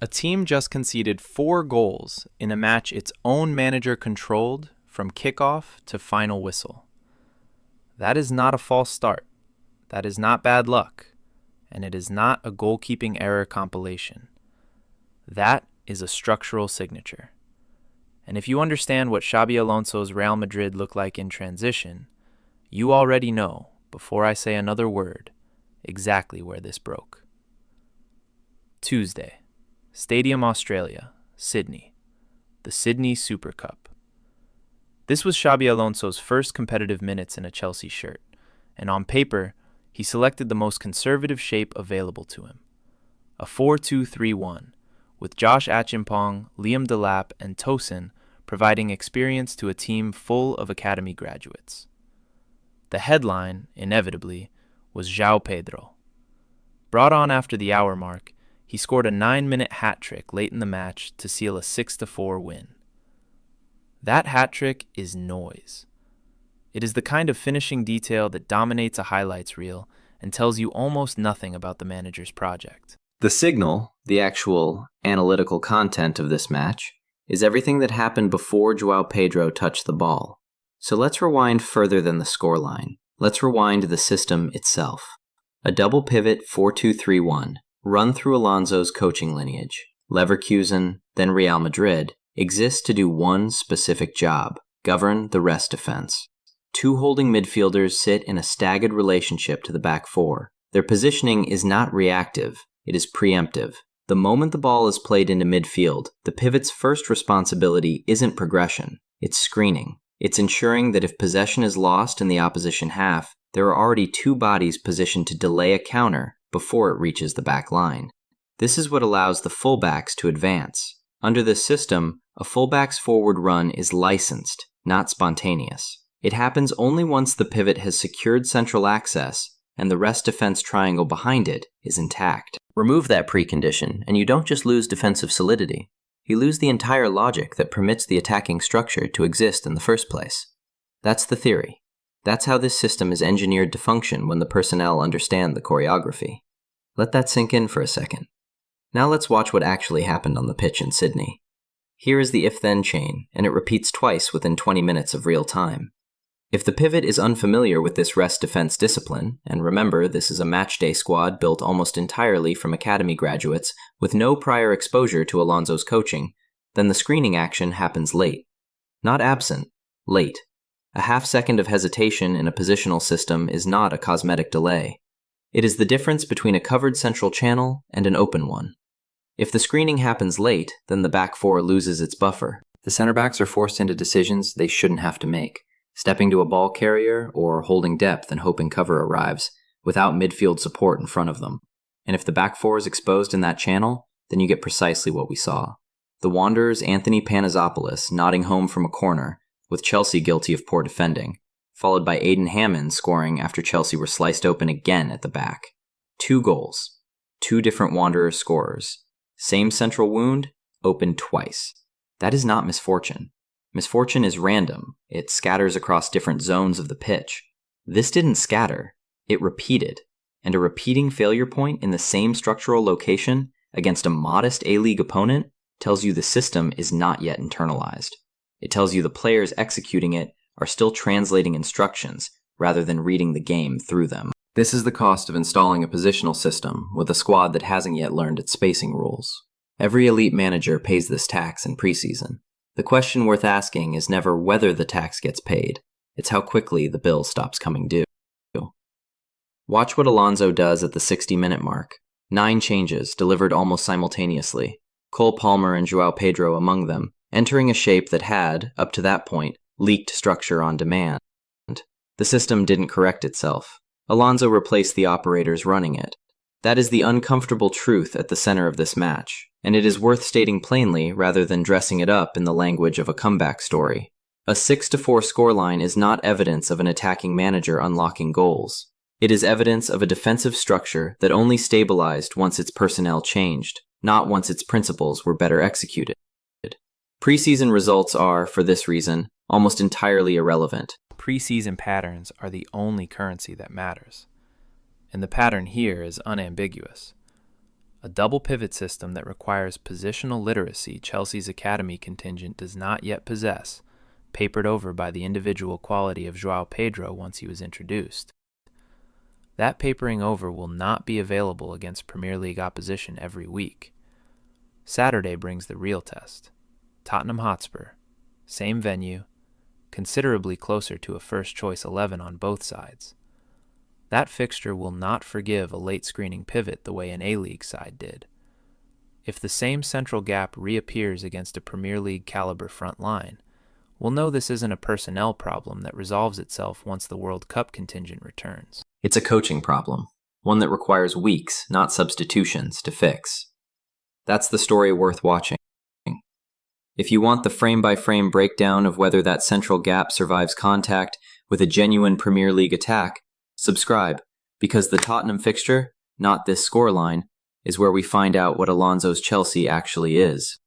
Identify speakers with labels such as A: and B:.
A: A team just conceded 4 goals in a match its own manager controlled from kickoff to final whistle. That is not a false start. That is not bad luck. And it is not a goalkeeping error compilation. That is a structural signature. And if you understand what Xabi Alonso's Real Madrid looked like in transition, you already know, before I say another word, exactly where this broke. Tuesday, Stadium Australia, Sydney, the Sydney Super Cup. This was Xabi Alonso's first competitive minutes in a Chelsea shirt, and on paper, he selected the most conservative shape available to him, a 4-2-3-1, with Josh Achimpong, Liam Delap, and Tosin providing experience to a team full of academy graduates. The headline, inevitably, was Joao Pedro. Brought on after the hour mark, he scored a 9-minute hat-trick late in the match to seal a 6-4 win. That hat-trick is noise. It is the kind of finishing detail that dominates a highlights reel and tells you almost nothing about the manager's project.
B: The signal, the actual analytical content of this match, is everything that happened before Joao Pedro touched the ball. So let's rewind further than the scoreline. Let's rewind the system itself. A double pivot 4-2-3-1, run through Alonso's coaching lineage, Leverkusen, then Real Madrid, exists to do one specific job: govern the rest defense. 2 holding midfielders sit in a staggered relationship to the back 4. Their positioning is not reactive, it is preemptive. The moment the ball is played into midfield, the pivot's first responsibility isn't progression, it's screening. It's ensuring that if possession is lost in the opposition half, there are already 2 bodies positioned to delay a counter before it reaches the back line. This is what allows the fullbacks to advance. Under this system, a fullback's forward run is licensed, not spontaneous. It happens only once the pivot has secured central access and the rest defense triangle behind it is intact. Remove that precondition, and you don't just lose defensive solidity. You lose the entire logic that permits the attacking structure to exist in the first place. That's the theory. That's how this system is engineered to function when the personnel understand the choreography. Let that sink in for a second. Now let's watch what actually happened on the pitch in Sydney. Here is the if-then chain, and it repeats twice within 20 minutes of real time. If the pivot is unfamiliar with this rest defense discipline, and remember this is a matchday squad built almost entirely from academy graduates with no prior exposure to Alonso's coaching, then the screening action happens late. Not absent, late. A half-second of hesitation in a positional system is not a cosmetic delay. It is the difference between a covered central channel and an open one. If the screening happens late, then the back 4 loses its buffer. The center backs are forced into decisions they shouldn't have to make, stepping to a ball carrier or holding depth and hoping cover arrives, without midfield support in front of them. And if the back 4 is exposed in that channel, then you get precisely what we saw. The Wanderers' Anthony Panizopoulos nodding home from a corner, with Chelsea guilty of poor defending, followed by Aidan Hammond scoring after Chelsea were sliced open again at the back. 2 goals. 2 different Wanderers scorers. Same central wound, opened twice. That is not misfortune. Misfortune is random. It scatters across different zones of the pitch. This didn't scatter. It repeated. And a repeating failure point in the same structural location against a modest A-League opponent tells you the system is not yet internalized. It tells you the players executing it are still translating instructions rather than reading the game through them. This is the cost of installing a positional system with a squad that hasn't yet learned its spacing rules. Every elite manager pays this tax in preseason. The question worth asking is never whether the tax gets paid, it's how quickly the bill stops coming due. Watch what Alonso does at the 60-minute mark. 9 changes delivered almost simultaneously, Cole Palmer and Joao Pedro among them, entering a shape that had, up to that point, leaked structure on demand. The system didn't correct itself. Alonso replaced the operators running it. That is the uncomfortable truth at the center of this match, and it is worth stating plainly rather than dressing it up in the language of a comeback story. A 6-4 scoreline is not evidence of an attacking manager unlocking goals. It is evidence of a defensive structure that only stabilized once its personnel changed, not once its principles were better executed. Preseason results are, for this reason, almost entirely irrelevant.
A: Preseason patterns are the only currency that matters. And the pattern here is unambiguous. a double pivot system that requires positional literacy Chelsea's academy contingent does not yet possess, papered over by the individual quality of Joao Pedro once he was introduced. That papering over will not be available against Premier League opposition every week. Saturday brings the real test. Tottenham Hotspur, same venue, considerably closer to a first-choice 11 on both sides. That fixture will not forgive a late screening pivot the way an A-League side did. If the same central gap reappears against a Premier League caliber front line, we'll know this isn't a personnel problem that resolves itself once the World Cup contingent returns.
B: It's a coaching problem, one that requires weeks, not substitutions, to fix. That's the story worth watching. If you want the frame-by-frame breakdown of whether that central gap survives contact with a genuine Premier League attack, subscribe, because the Tottenham fixture, not this scoreline, is where we find out what Alonso's Chelsea actually is.